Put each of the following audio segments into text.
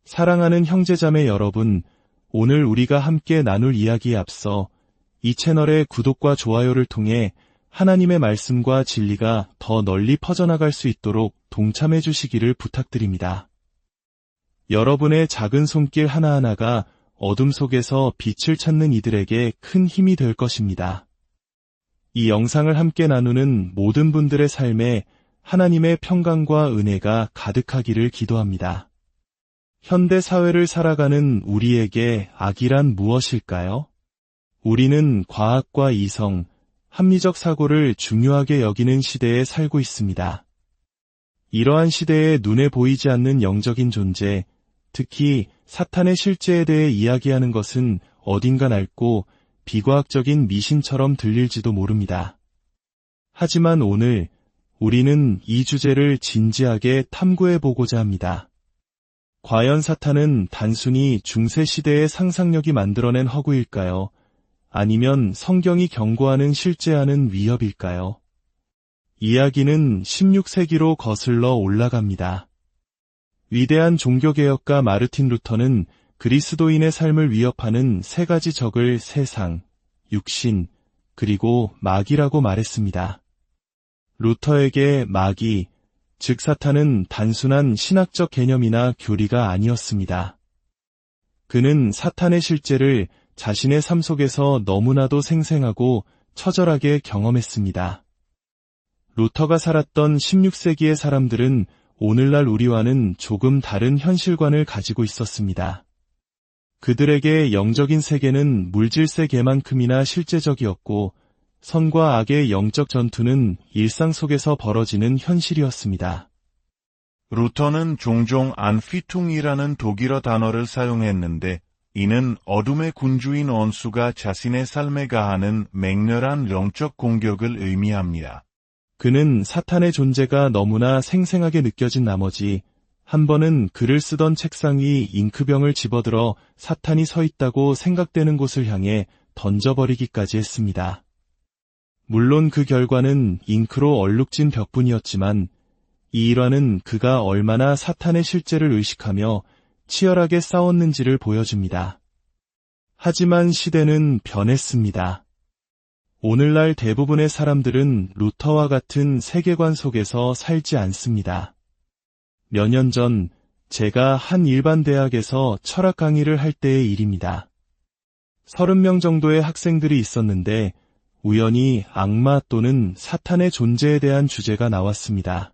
사랑하는 형제자매 여러분, 오늘 우리가 함께 나눌 이야기에 앞서 이 채널의 구독과 좋아요를 통해 하나님의 말씀과 진리가 더 널리 퍼져나갈 수 있도록 동참해 주시기를 부탁드립니다. 여러분의 작은 손길 하나하나가 어둠 속에서 빛을 찾는 이들에게 큰 힘이 될 것입니다. 이 영상을 함께 나누는 모든 분들의 삶에 하나님의 평강과 은혜가 가득하기를 기도합니다. 현대 사회를 살아가는 우리에게 악이란 무엇일까요? 우리는 과학과 이성, 합리적 사고를 중요하게 여기는 시대에 살고 있습니다. 이러한 시대에 눈에 보이지 않는 영적인 존재, 특히 사탄의 실제에 대해 이야기하는 것은 어딘가 낡고 비과학적인 미신처럼 들릴지도 모릅니다. 하지만 오늘 우리는 이 주제를 진지하게 탐구해보고자 합니다. 과연 사탄은 단순히 중세시대의 상상력이 만들어낸 허구일까요? 아니면 성경이 경고하는 실제하는 위협일까요? 이야기는 16세기로 거슬러 올라갑니다. 위대한 종교개혁가 마르틴 루터는 그리스도인의 삶을 위협하는 세 가지 적을 세상, 육신, 그리고 마귀라고 말했습니다. 루터에게 마귀, 즉 사탄은 단순한 신학적 개념이나 교리가 아니었습니다. 그는 사탄의 실제를 자신의 삶 속에서 너무나도 생생하고 처절하게 경험했습니다. 루터가 살았던 16세기의 사람들은 오늘날 우리와는 조금 다른 현실관을 가지고 있었습니다. 그들에게 영적인 세계는 물질 세계만큼이나 실제적이었고 선과 악의 영적 전투는 일상 속에서 벌어지는 현실이었습니다. 루터는 종종 안피퉁이라는 독일어 단어를 사용했는데 이는 어둠의 군주인 원수가 자신의 삶에 가하는 맹렬한 영적 공격을 의미합니다. 그는 사탄의 존재가 너무나 생생하게 느껴진 나머지 한 번은 글을 쓰던 책상 위 잉크병을 집어들어 사탄이 서 있다고 생각되는 곳을 향해 던져버리기까지 했습니다. 물론 그 결과는 잉크로 얼룩진 벽뿐이었지만 이 일화는 그가 얼마나 사탄의 실제를 의식하며 치열하게 싸웠는지를 보여줍니다. 하지만 시대는 변했습니다. 오늘날 대부분의 사람들은 루터와 같은 세계관 속에서 살지 않습니다. 몇 년 전 제가 한 일반 대학에서 철학 강의를 할 때의 일입니다. 30명 정도의 학생들이 있었는데 우연히 악마 또는 사탄의 존재에 대한 주제가 나왔습니다.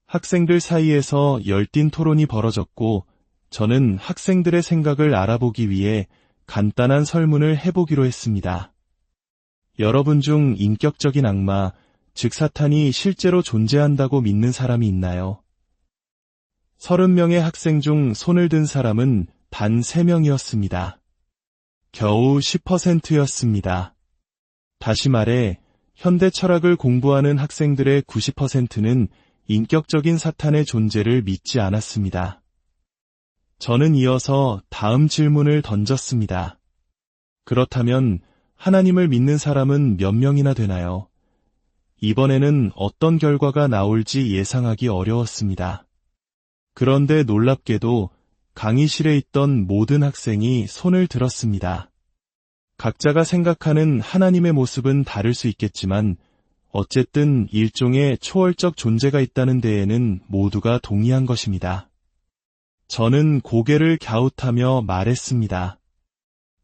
학생들 사이에서 열띤 토론이 벌어졌고 저는 학생들의 생각을 알아보기 위해 간단한 설문을 해보기로 했습니다. 여러분 중 인격적인 악마, 즉 사탄이 실제로 존재한다고 믿는 사람이 있나요? 30명의 학생 중 손을 든 사람은 단 3명이었습니다. 겨우 10%였습니다. 다시 말해 현대 철학을 공부하는 학생들의 90%는 인격적인 사탄의 존재를 믿지 않았습니다. 저는 이어서 다음 질문을 던졌습니다. 그렇다면 하나님을 믿는 사람은 몇 명이나 되나요? 이번에는 어떤 결과가 나올지 예상하기 어려웠습니다. 그런데 놀랍게도 강의실에 있던 모든 학생이 손을 들었습니다. 각자가 생각하는 하나님의 모습은 다를 수 있겠지만 어쨌든 일종의 초월적 존재가 있다는 데에는 모두가 동의한 것입니다. 저는 고개를 갸웃하며 말했습니다.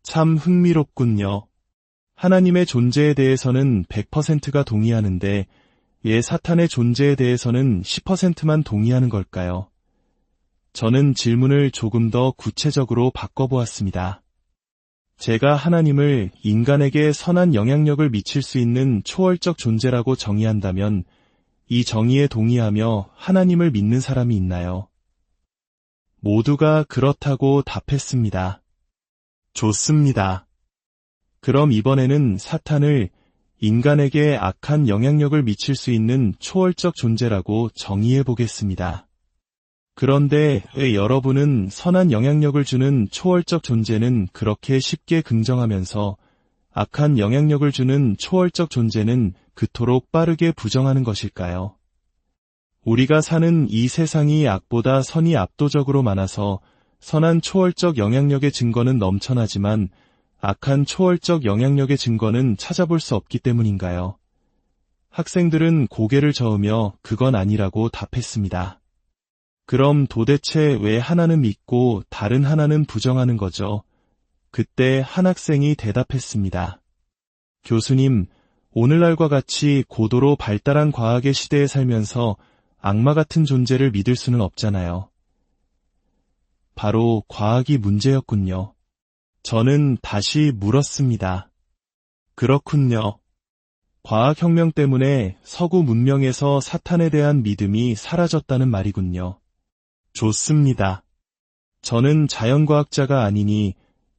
참 흥미롭군요. 하나님의 존재에 대해서는 100%가 동의하는데 왜 사탄의 존재에 대해서는 10%만 동의하는 걸까요? 저는 질문을 조금 더 구체적으로 바꿔보았습니다. 제가 하나님을 인간에게 선한 영향력을 미칠 수 있는 초월적 존재라고 정의한다면 이 정의에 동의하며 하나님을 믿는 사람이 있나요? 모두가 그렇다고 답했습니다. 좋습니다. 그럼 이번에는 사탄을 인간에게 악한 영향력을 미칠 수 있는 초월적 존재라고 정의해 보겠습니다. 그런데 왜 여러분은 선한 영향력을 주는 초월적 존재는 그렇게 쉽게 긍정하면서 악한 영향력을 주는 초월적 존재는 그토록 빠르게 부정하는 것일까요? 우리가 사는 이 세상이 악보다 선이 압도적으로 많아서 선한 초월적 영향력의 증거는 넘쳐나지만 악한 초월적 영향력의 증거는 찾아볼 수 없기 때문인가요? 학생들은 고개를 저으며 그건 아니라고 답했습니다. 그럼 도대체 왜 하나는 믿고 다른 하나는 부정하는 거죠? 그때 한 학생이 대답했습니다. 교수님, 오늘날과 같이 고도로 발달한 과학의 시대에 살면서 악마 같은 존재를 믿을 수는 없잖아요. 바로 과학이 문제였군요. 저는 다시 물었습니다. 그렇군요. 과학혁명 때문에 서구 문명에서 사탄에 대한 믿음이 사라졌다는 말이군요. 좋습니다. 저는 자연과학자가 아니니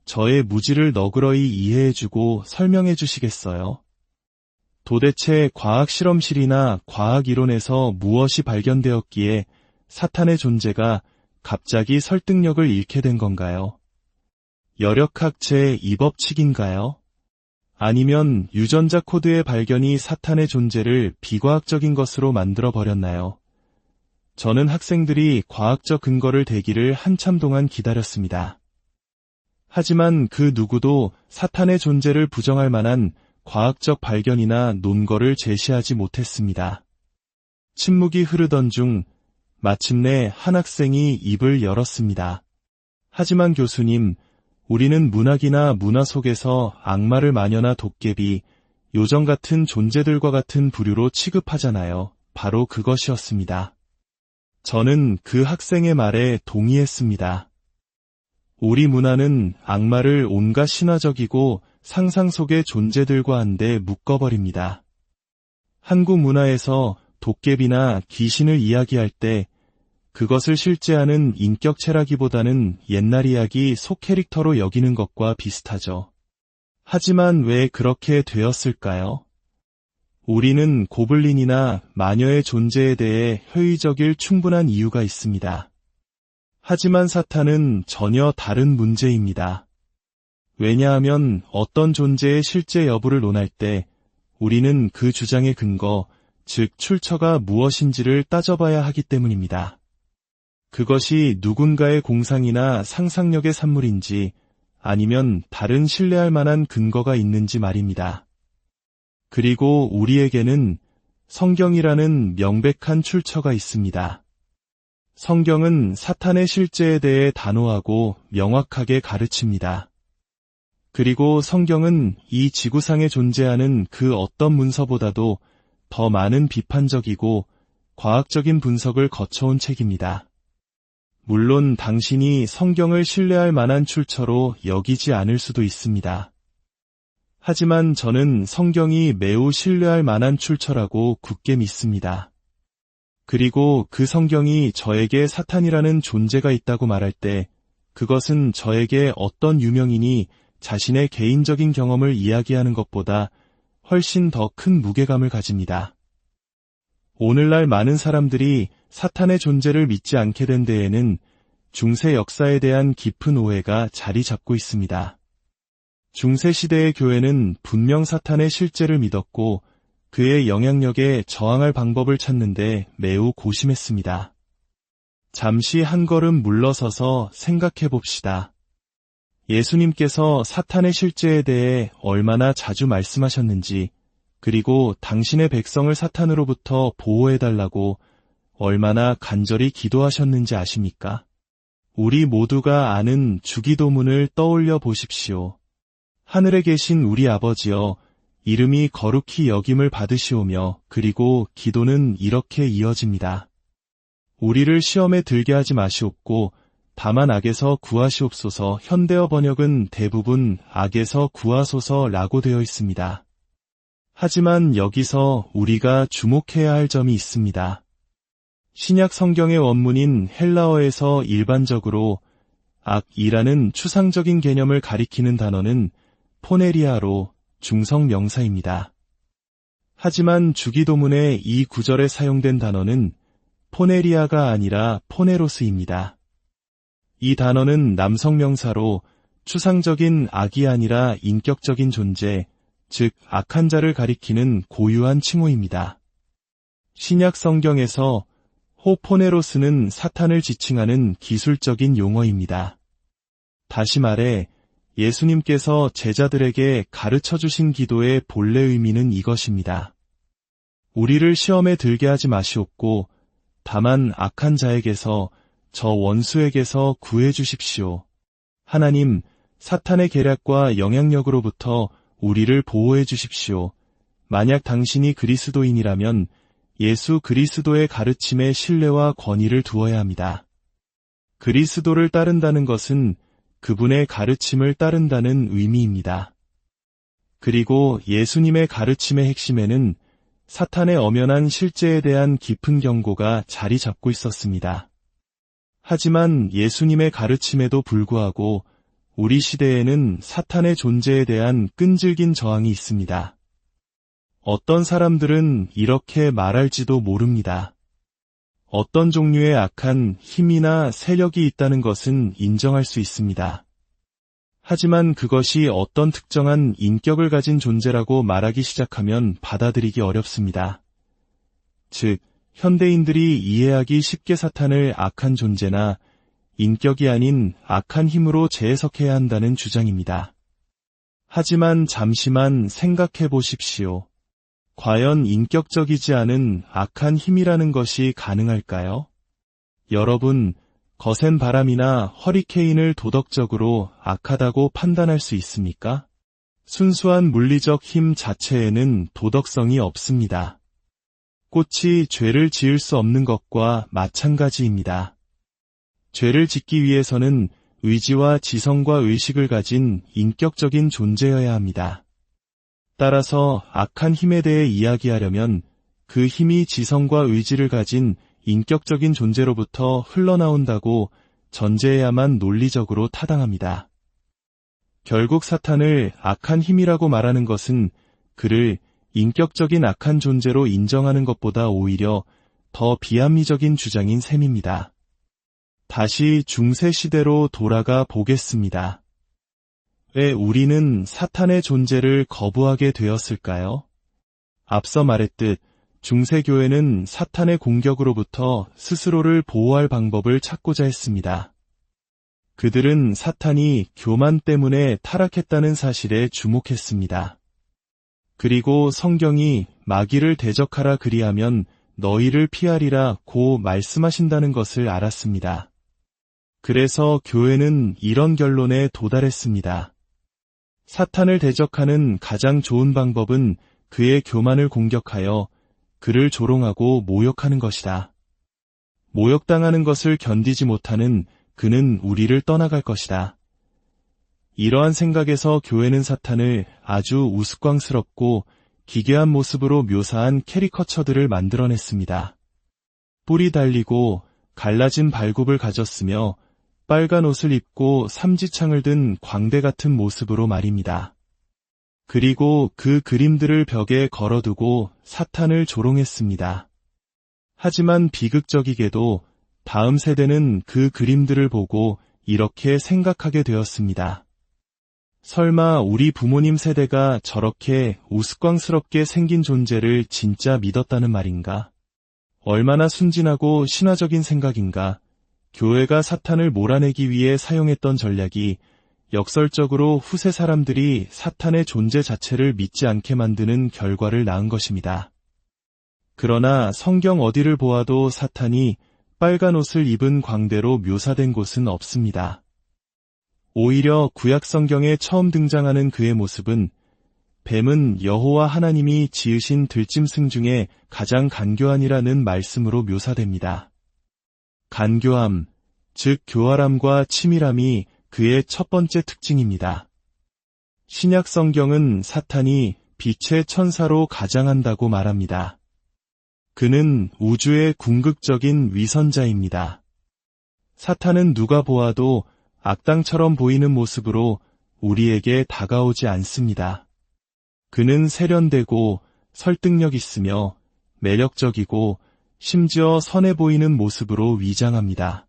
저의 무지를 너그러이 이해해주고 설명해 주시겠어요? 도대체 과학실험실이나 과학이론에서 무엇이 발견되었기에 사탄의 존재가 갑자기 설득력을 잃게 된 건가요? 여력학 제2법칙인가요? 아니면 유전자 코드의 발견이 사탄의 존재를 비과학적인 것으로 만들어버렸나요? 저는 학생들이 과학적 근거를 대기를 한참 동안 기다렸습니다. 하지만 그 누구도 사탄의 존재를 부정할 만한 과학적 발견이나 논거를 제시하지 못했습니다. 침묵이 흐르던 중 마침내 한 학생이 입을 열었습니다. 하지만 교수님, 우리는 문학이나 문화 속에서 악마를 마녀나 도깨비, 요정 같은 존재들과 같은 부류로 취급하잖아요. 바로 그것이었습니다. 저는 그 학생의 말에 동의했습니다. 우리 문화는 악마를 온갖 신화적이고 상상 속의 존재들과 한데 묶어버립니다. 한국 문화에서 도깨비나 귀신을 이야기할 때 그것을 실제하는 인격체라기보다는 옛날 이야기 속 캐릭터로 여기는 것과 비슷하죠. 하지만 왜 그렇게 되었을까요? 우리는 고블린이나 마녀의 존재에 대해 회의적일 충분한 이유가 있습니다. 하지만 사탄은 전혀 다른 문제입니다. 왜냐하면 어떤 존재의 실제 여부를 논할 때 우리는 그 주장의 근거, 즉 출처가 무엇인지를 따져봐야 하기 때문입니다. 그것이 누군가의 공상이나 상상력의 산물인지 아니면 다른 신뢰할 만한 근거가 있는지 말입니다. 그리고 우리에게는 성경이라는 명백한 출처가 있습니다. 성경은 사탄의 실제에 대해 단호하고 명확하게 가르칩니다. 그리고 성경은 이 지구상에 존재하는 그 어떤 문서보다도 더 많은 비판적이고 과학적인 분석을 거쳐온 책입니다. 물론 당신이 성경을 신뢰할 만한 출처로 여기지 않을 수도 있습니다. 하지만 저는 성경이 매우 신뢰할 만한 출처라고 굳게 믿습니다. 그리고 그 성경이 저에게 사탄이라는 존재가 있다고 말할 때 그것은 저에게 어떤 유명인이 자신의 개인적인 경험을 이야기하는 것보다 훨씬 더 큰 무게감을 가집니다. 오늘날 많은 사람들이 사탄의 존재를 믿지 않게 된 데에는 중세 역사에 대한 깊은 오해가 자리 잡고 있습니다. 중세 시대의 교회는 분명 사탄의 실제를 믿었고 그의 영향력에 저항할 방법을 찾는데 매우 고심했습니다. 잠시 한 걸음 물러서서 생각해 봅시다. 예수님께서 사탄의 실제에 대해 얼마나 자주 말씀하셨는지, 그리고 당신의 백성을 사탄으로부터 보호해달라고 얼마나 간절히 기도하셨는지 아십니까? 우리 모두가 아는 주기도문을 떠올려 보십시오. 하늘에 계신 우리 아버지여, 이름이 거룩히 여김을 받으시오며, 그리고 기도는 이렇게 이어집니다. 우리를 시험에 들게 하지 마시옵고 다만 악에서 구하시옵소서. 현대어 번역은 대부분 악에서 구하소서라고 되어 있습니다. 하지만 여기서 우리가 주목해야 할 점이 있습니다. 신약 성경의 원문인 헬라어에서 일반적으로 악이라는 추상적인 개념을 가리키는 단어는 포네리아로 중성 명사입니다. 하지만 주기도문의 이 구절에 사용된 단어는 포네리아가 아니라 포네로스입니다. 이 단어는 남성 명사로 추상적인 악이 아니라 인격적인 존재, 즉 악한 자를 가리키는 고유한 칭호입니다. 신약 성경에서 호포네로스는 사탄을 지칭하는 기술적인 용어입니다. 다시 말해 예수님께서 제자들에게 가르쳐 주신 기도의 본래 의미는 이것입니다. 우리를 시험에 들게 하지 마시옵고 다만 악한 자에게서 저 원수에게서 구해 주십시오. 하나님, 사탄의 계략과 영향력으로부터 우리를 보호해 주십시오. 만약 당신이 그리스도인이라면 예수 그리스도의 가르침에 신뢰와 권위를 두어야 합니다. 그리스도를 따른다는 것은 그분의 가르침을 따른다는 의미입니다. 그리고 예수님의 가르침의 핵심에는 사탄의 엄연한 실제에 대한 깊은 경고가 자리 잡고 있었습니다. 하지만 예수님의 가르침에도 불구하고 우리 시대에는 사탄의 존재에 대한 끈질긴 저항이 있습니다. 어떤 사람들은 이렇게 말할지도 모릅니다. 어떤 종류의 악한 힘이나 세력이 있다는 것은 인정할 수 있습니다. 하지만 그것이 어떤 특정한 인격을 가진 존재라고 말하기 시작하면 받아들이기 어렵습니다. 즉, 현대인들이 이해하기 쉽게 사탄을 악한 존재나 인격이 아닌 악한 힘으로 재해석해야 한다는 주장입니다. 하지만 잠시만 생각해 보십시오. 과연 인격적이지 않은 악한 힘이라는 것이 가능할까요? 여러분, 거센 바람이나 허리케인을 도덕적으로 악하다고 판단할 수 있습니까? 순수한 물리적 힘 자체에는 도덕성이 없습니다. 꽃이 죄를 지을 수 없는 것과 마찬가지입니다. 죄를 짓기 위해서는 의지와 지성과 의식을 가진 인격적인 존재여야 합니다. 따라서 악한 힘에 대해 이야기하려면 그 힘이 지성과 의지를 가진 인격적인 존재로부터 흘러나온다고 전제해야만 논리적으로 타당합니다. 결국 사탄을 악한 힘이라고 말하는 것은 그를 인격적인 악한 존재로 인정하는 것보다 오히려 더 비합리적인 주장인 셈입니다. 다시 중세시대로 돌아가 보겠습니다. 왜 우리는 사탄의 존재를 거부하게 되었을까요? 앞서 말했듯 중세교회는 사탄의 공격으로부터 스스로를 보호할 방법을 찾고자 했습니다. 그들은 사탄이 교만 때문에 타락했다는 사실에 주목했습니다. 그리고 성경이 마귀를 대적하라 그리하면 너희를 피하리라 고 말씀하신다는 것을 알았습니다. 그래서 교회는 이런 결론에 도달했습니다. 사탄을 대적하는 가장 좋은 방법은 그의 교만을 공격하여 그를 조롱하고 모욕하는 것이다. 모욕당하는 것을 견디지 못하는 그는 우리를 떠나갈 것이다. 이러한 생각에서 교회는 사탄을 아주 우스꽝스럽고 기괴한 모습으로 묘사한 캐리커처들을 만들어냈습니다. 뿔이 달리고 갈라진 발굽을 가졌으며 빨간 옷을 입고 삼지창을 든 광대 같은 모습으로 말입니다. 그리고 그 그림들을 벽에 걸어두고 사탄을 조롱했습니다. 하지만 비극적이게도 다음 세대는 그 그림들을 보고 이렇게 생각하게 되었습니다. 설마 우리 부모님 세대가 저렇게 우스꽝스럽게 생긴 존재를 진짜 믿었다는 말인가? 얼마나 순진하고 신화적인 생각인가? 교회가 사탄을 몰아내기 위해 사용했던 전략이 역설적으로 후세 사람들이 사탄의 존재 자체를 믿지 않게 만드는 결과를 낳은 것입니다. 그러나 성경 어디를 보아도 사탄이 빨간 옷을 입은 광대로 묘사된 곳은 없습니다. 오히려 구약 성경에 처음 등장하는 그의 모습은 뱀은 여호와 하나님이 지으신 들짐승 중에 가장 간교한이라는 말씀으로 묘사됩니다. 간교함, 즉 교활함과 치밀함이 그의 첫 번째 특징입니다. 신약 성경은 사탄이 빛의 천사로 가장한다고 말합니다. 그는 우주의 궁극적인 위선자입니다. 사탄은 누가 보아도 악당처럼 보이는 모습으로 우리에게 다가오지 않습니다. 그는 세련되고 설득력 있으며 매력적이고 심지어 선해 보이는 모습으로 위장합니다.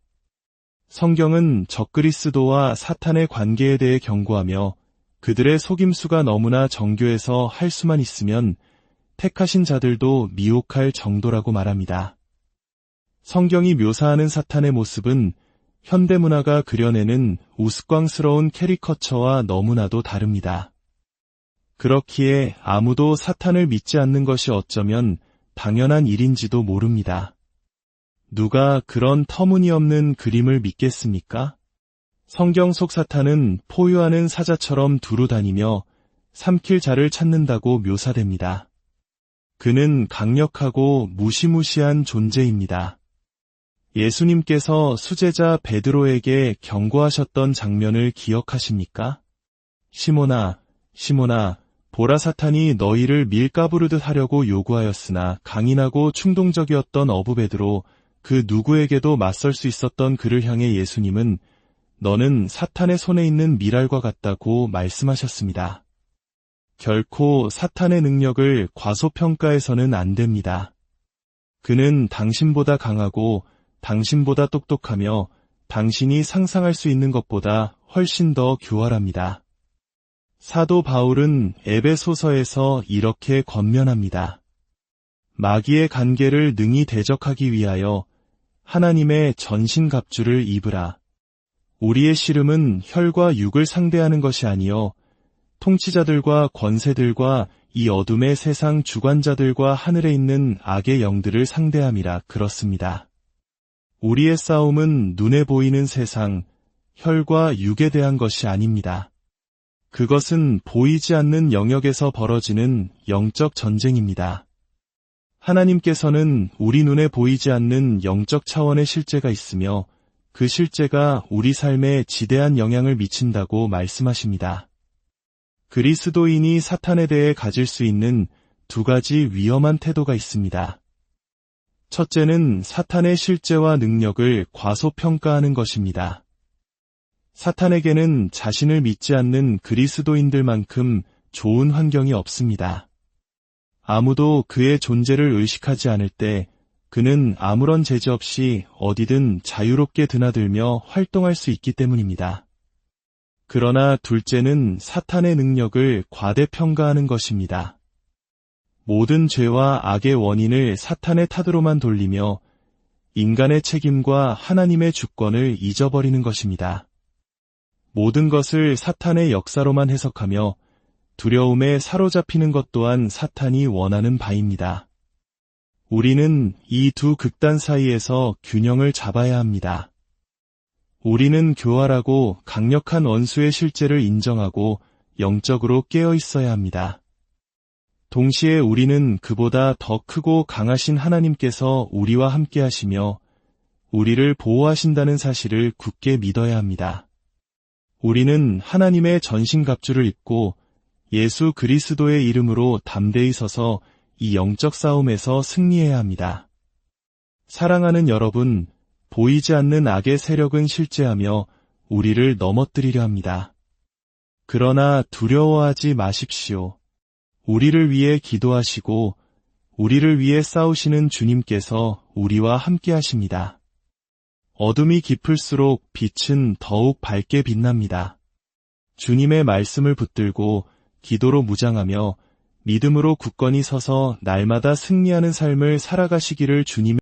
성경은 적그리스도와 사탄의 관계에 대해 경고하며 그들의 속임수가 너무나 정교해서 할 수만 있으면 택하신 자들도 미혹할 정도라고 말합니다. 성경이 묘사하는 사탄의 모습은 현대문화가 그려내는 우스꽝스러운 캐리커처와 너무나도 다릅니다. 그렇기에 아무도 사탄을 믿지 않는 것이 어쩌면 당연한 일인지도 모릅니다. 누가 그런 터무니없는 그림을 믿겠습니까? 성경 속 사탄은 포효하는 사자처럼 두루 다니며 삼킬 자를 찾는다고 묘사됩니다. 그는 강력하고 무시무시한 존재입니다. 예수님께서 수제자 베드로에게 경고하셨던 장면을 기억하십니까? 시몬아, 시몬아, 보라 사탄이 너희를 밀가부르듯 하려고 요구하였으나 강인하고 충동적이었던 어부 베드로, 그 누구에게도 맞설 수 있었던 그를 향해 예수님은 너는 사탄의 손에 있는 밀알과 같다고 말씀하셨습니다. 결코 사탄의 능력을 과소평가해서는 안 됩니다. 그는 당신보다 강하고 당신보다 똑똑하며 당신이 상상할 수 있는 것보다 훨씬 더 교활합니다. 사도 바울은 에베소서에서 이렇게 권면합니다. 마귀의 간계를 능히 대적하기 위하여 하나님의 전신갑주를 입으라. 우리의 씨름은 혈과 육을 상대하는 것이 아니요 통치자들과 권세들과 이 어둠의 세상 주관자들과 하늘에 있는 악의 영들을 상대함이라. 그렇습니다. 우리의 싸움은 눈에 보이는 세상, 혈과 육에 대한 것이 아닙니다. 그것은 보이지 않는 영역에서 벌어지는 영적 전쟁입니다. 하나님께서는 우리 눈에 보이지 않는 영적 차원의 실제가 있으며 그 실제가 우리 삶에 지대한 영향을 미친다고 말씀하십니다. 그리스도인이 사탄에 대해 가질 수 있는 두 가지 위험한 태도가 있습니다. 첫째는 사탄의 실제와 능력을 과소평가하는 것입니다. 사탄에게는 자신을 믿지 않는 그리스도인들만큼 좋은 환경이 없습니다. 아무도 그의 존재를 의식하지 않을 때 그는 아무런 제재 없이 어디든 자유롭게 드나들며 활동할 수 있기 때문입니다. 그러나 둘째는 사탄의 능력을 과대평가하는 것입니다. 모든 죄와 악의 원인을 사탄의 탓으로만 돌리며 인간의 책임과 하나님의 주권을 잊어버리는 것입니다. 모든 것을 사탄의 역사로만 해석하며 두려움에 사로잡히는 것 또한 사탄이 원하는 바입니다. 우리는 이 두 극단 사이에서 균형을 잡아야 합니다. 우리는 교활하고 강력한 원수의 실제를 인정하고 영적으로 깨어 있어야 합니다. 동시에 우리는 그보다 더 크고 강하신 하나님께서 우리와 함께 하시며 우리를 보호하신다는 사실을 굳게 믿어야 합니다. 우리는 하나님의 전신갑주를 입고 예수 그리스도의 이름으로 담대히 서서 이 영적 싸움에서 승리해야 합니다. 사랑하는 여러분, 보이지 않는 악의 세력은 실제하며 우리를 넘어뜨리려 합니다. 그러나 두려워하지 마십시오. 우리를 위해 기도하시고 우리를 위해 싸우시는 주님께서 우리와 함께 하십니다. 어둠이 깊을수록 빛은 더욱 밝게 빛납니다. 주님의 말씀을 붙들고 기도로 무장하며 믿음으로 굳건히 서서 날마다 승리하는 삶을 살아가시기를 주님의